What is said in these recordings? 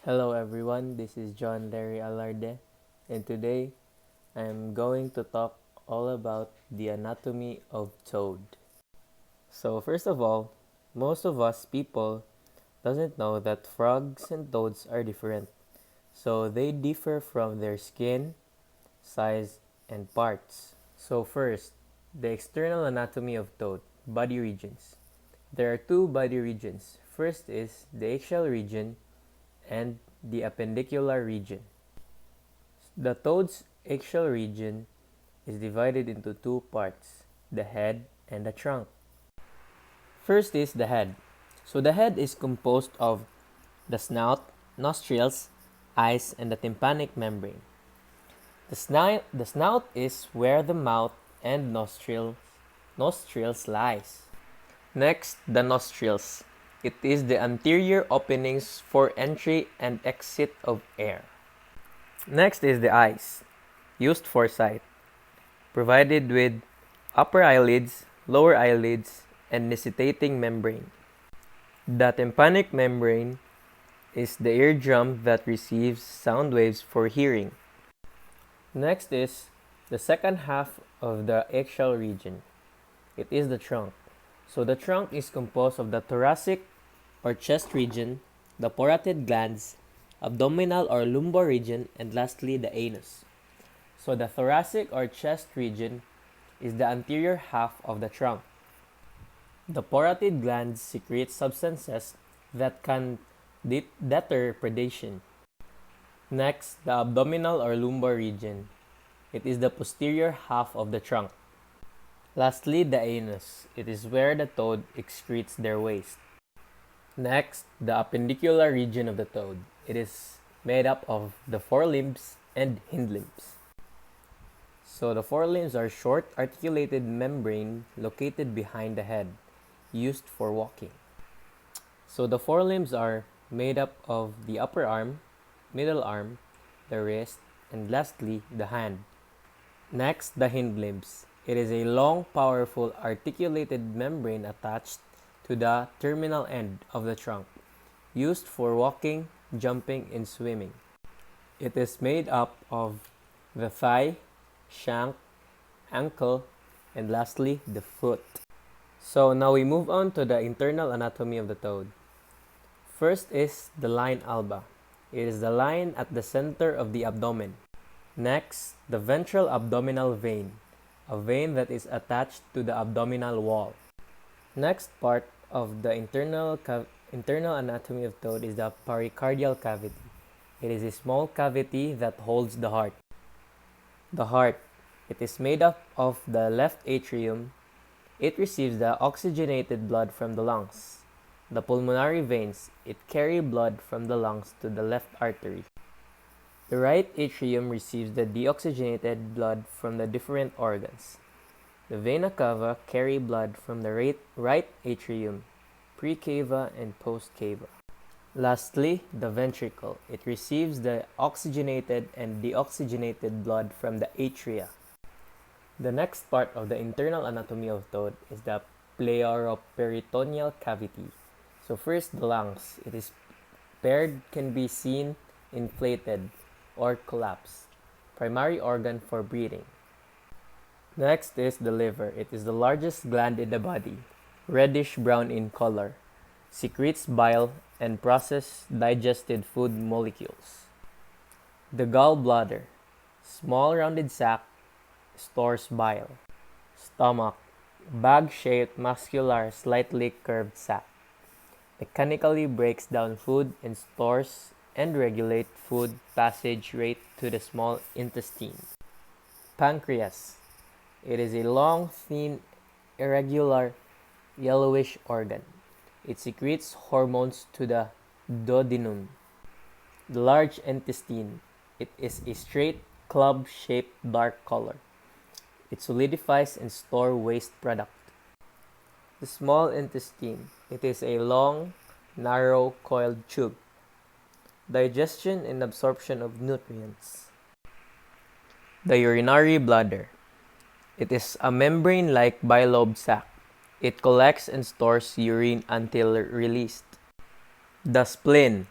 Hello everyone, this is John Larry Alarde, and today I am going to talk all about the anatomy of toad. So first of all, most of us people doesn't know that frogs and toads are different. So they differ from their skin, size, and parts. So first, the external anatomy of toad, body regions. There are two body regions. First is the axial region and the appendicular region. The toad's axial region is divided into two parts, the head and the trunk. First is the head. So the head is composed of the snout, nostrils, eyes, and the tympanic membrane. The snout is where the mouth and nostrils lies. Next, the nostrils. It is the anterior openings for entry and exit of air. Next is the eyes, used for sight, provided with upper eyelids, lower eyelids, and nictitating membrane. The tympanic membrane is the eardrum that receives sound waves for hearing. Next is the second half of the axial region. It is the trunk. So the trunk is composed of the thoracic or chest region, the parotid glands, abdominal or lumbar region, and lastly the anus. So the thoracic or chest region is the anterior half of the trunk. The parotid glands secrete substances that can deter predation. Next, the abdominal or lumbar region. It is the posterior half of the trunk. Lastly, the anus. It is where the toad excretes their waste. Next, the appendicular region of the toad. It is made up of the forelimbs and hindlimbs. So the forelimbs are short articulated membrane located behind the head, used for walking. So the forelimbs are made up of the upper arm, middle arm, the wrist, and lastly the hand. Next, the hindlimbs. It is a long, powerful, articulated membrane attached to the terminal end of the trunk, used for walking, jumping, and swimming. It is made up of the thigh, shank, ankle, and lastly, the foot. So now we move on to the internal anatomy of the toad. First is the line alba. It is the line at the center of the abdomen. Next, the ventral abdominal vein, a vein that is attached to the abdominal wall. Next part of the internal anatomy of toad is the pericardial cavity. It is a small cavity that holds the heart. The heart. It is made up of the left atrium. It receives the oxygenated blood from the lungs. The pulmonary veins. It carry blood from the lungs to the left artery. The right atrium receives the deoxygenated blood from the different organs. The vena cava carry blood from the right atrium, precava and postcava. Lastly, the ventricle. It receives the oxygenated and deoxygenated blood from the atria. The next part of the internal anatomy of toad is the pleuroperitoneal cavity. So first, the lungs. It is paired, can be seen inflated or collapsed. Primary organ for breathing. Next is the liver. It is the largest gland in the body, reddish brown in color, secretes bile and processes digested food molecules. The gallbladder, small rounded sac, stores bile. Stomach, bag-shaped muscular slightly curved sac, mechanically breaks down food and stores and regulate food passage rate to the small intestine. Pancreas. It is a long, thin, irregular, yellowish organ. It secretes hormones to the duodenum. The large intestine. It is a straight, club-shaped dark color. It solidifies and stores waste product. The small intestine. It is a long, narrow, coiled tube. Digestion and absorption of nutrients. The urinary bladder. It is a membrane-like bilobed sac. It collects and stores urine until released. The spleen.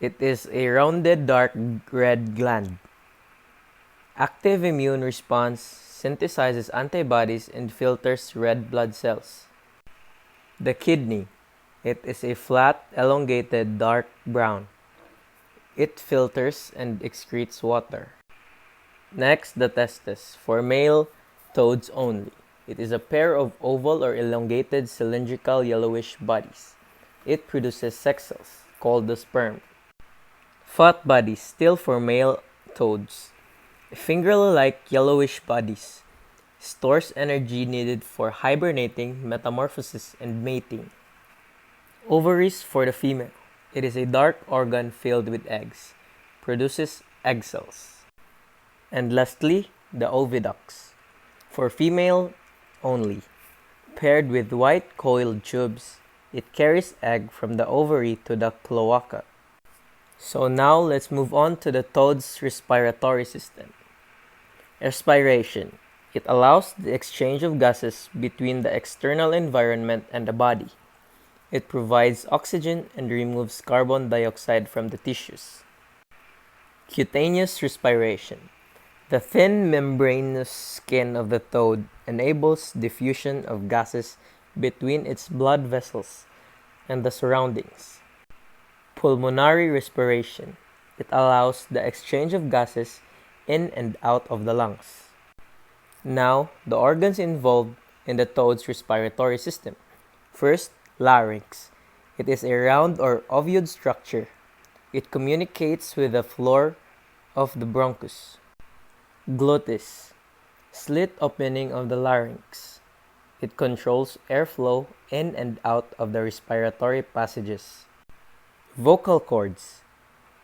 It is a rounded dark red gland. Active immune response synthesizes antibodies and filters red blood cells. The kidney. It is a flat, elongated, dark brown. It filters and excretes water. Next, the testes, for male toads only. It is a pair of oval or elongated cylindrical yellowish bodies. It produces sex cells, called the sperm. Fat bodies, still for male toads. Finger-like yellowish bodies. Stores energy needed for hibernating, metamorphosis, and mating. Ovaries for the female. It is a dark organ filled with eggs. Produces egg cells. And lastly, the oviducts. For female only. Paired with white coiled tubes, it carries egg from the ovary to the cloaca. So now let's move on to the toad's respiratory system. Respiration. It allows the exchange of gases between the external environment and the body. It provides oxygen and removes carbon dioxide from the tissues. Cutaneous respiration. The thin membranous skin of the toad enables diffusion of gases between its blood vessels and the surroundings. Pulmonary respiration. It allows the exchange of gases in and out of the lungs. Now, the organs involved in the toad's respiratory system. First, larynx. It is a round or ovoid structure. It communicates with the floor of the bronchus. Glottis. Slit opening of the larynx. It controls airflow in and out of the respiratory passages. Vocal cords.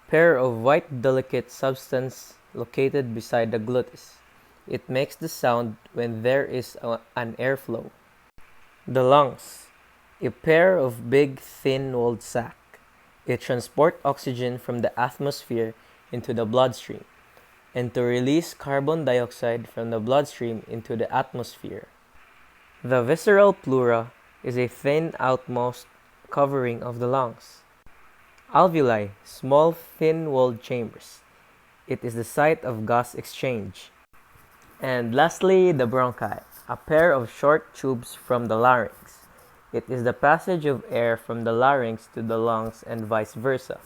Pair of white delicate substance located beside the glottis. It makes the sound when there is an airflow. The lungs. A pair of big thin-walled sac. It transports oxygen from the atmosphere into the bloodstream and to release carbon dioxide from the bloodstream into the atmosphere. The visceral pleura is a thin outmost covering of the lungs. Alveoli, small thin-walled chambers. It is the site of gas exchange. And lastly, the bronchi, a pair of short tubes from the larynx. It is the passage of air from the larynx to the lungs and vice versa.